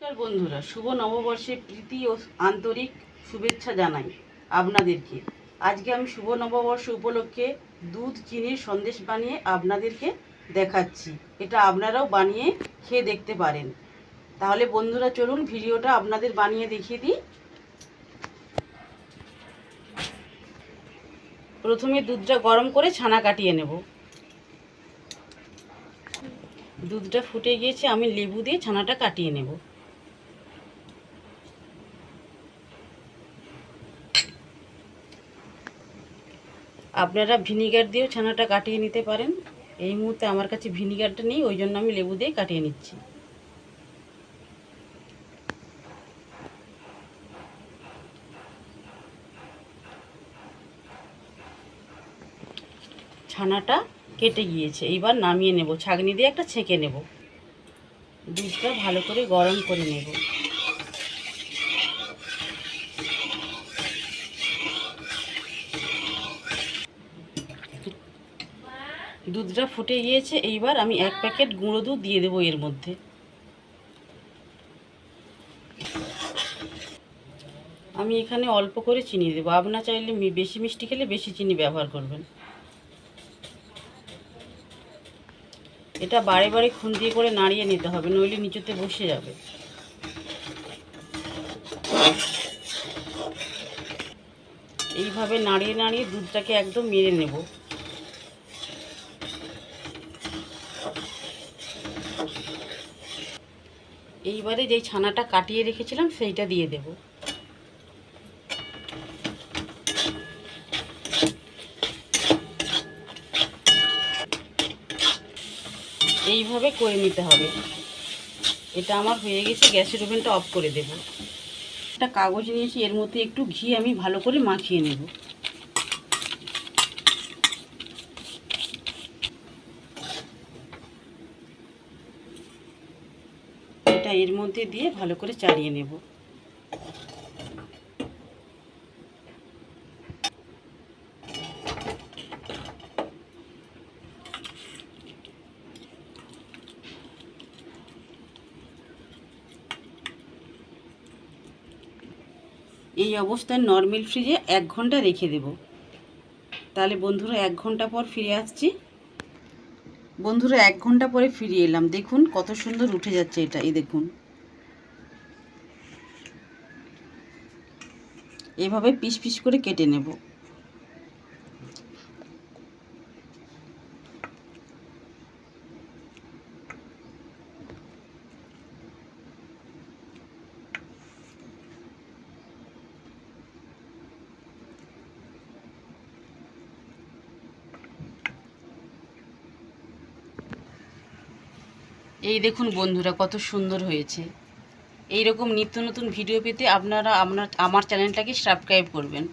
নমস্কার বন্ধুরা, শুভ নববর্ষে প্রীতি ও আন্তরিক শুভেচ্ছা জানাই আপনাদেরকে। আজকে আমি শুভ নববর্ষ উপলক্ষে দুধ চিনির সন্দেশ বানিয়ে আপনাদেরকে দেখাচ্ছি। এটা আপনারাও বানিয়ে খেয়ে দেখতে পারেন। তাহলে বন্ধুরা চলুন ভিডিওটা আপনাদের বানিয়ে দেখিয়ে দিই। প্রথমে দুধটা গরম করে ছানা কাটিয়ে নেব। দুধটা ফুটে গিয়েছে, আমি লেবু দিয়ে ছানাটা কাটিয়ে নেব। আপনারা ভিনিগার দিয়েও ছানাটা কাটিয়ে নিতে পারেন। এই মুহূর্তে আমার কাছে ভিনিগারটা নেই, ওই জন্য আমি লেবু দিয়ে কাটিয়ে নিচ্ছি। ছানাটা কেটে গিয়েছে, এইবার নামিয়ে নেব। ছাঁকনি দিয়ে একটা ছেঁকে নেব। দুধটা ভালো করে গরম করে নেব। দুধটা ফুটে গিয়েছে, এইবার আমি 1 প্যাকেট গুঁড়ো দুধ দিয়ে দেবো এর মধ্যে। আমি এখানে অল্প করে চিনি দেবো। আপনারা চাইলে বেশি মিষ্টি খেলে বেশি চিনি ব্যবহার করবেন। এটা বারে বারে খুন্তি করে নাড়িয়ে নিতে হবে, নইলে নিচুতে বসে যাবে। এইভাবে নাড়িয়ে নাড়িয়ে দুধটাকে একদম মেরে নেব। এইবারে যেই ছানাটা কাটিয়ে রেখেছিলাম সেইটা দিয়ে দেব। এইভাবে করে নিতে হবে। এটা আমার হয়ে গেছে, গ্যাসের ওভেনটা অফ করে দেব। একটা কাগজ নিয়েছি, এর মধ্যে একটু ঘি আমি ভালো করে মাখিয়ে নেব। এটা এর মধ্যে দিয়ে ভালো করে চাড়িয়ে নেব। এই অবস্থায় নরমাল ফ্রিজে 1 ঘন্টা রেখে দেব। তাহলে বন্ধুরা 1 ঘন্টা পর ফিরে আসছি। বন্ধুরা 1 ঘন্টা পরে ফিরে এলাম। দেখুন কত সুন্দর উঠে যাচ্ছে এটা। এই দেখুন, এভাবে পিস পিস করে কেটে নেব। এই দেখুন বন্ধুরা কত সুন্দর হয়েছে। এই রকম নিত্য নতুন ভিডিও পেতে আপনারা আমার চ্যানেলটাকে সাবস্ক্রাইব করবেন।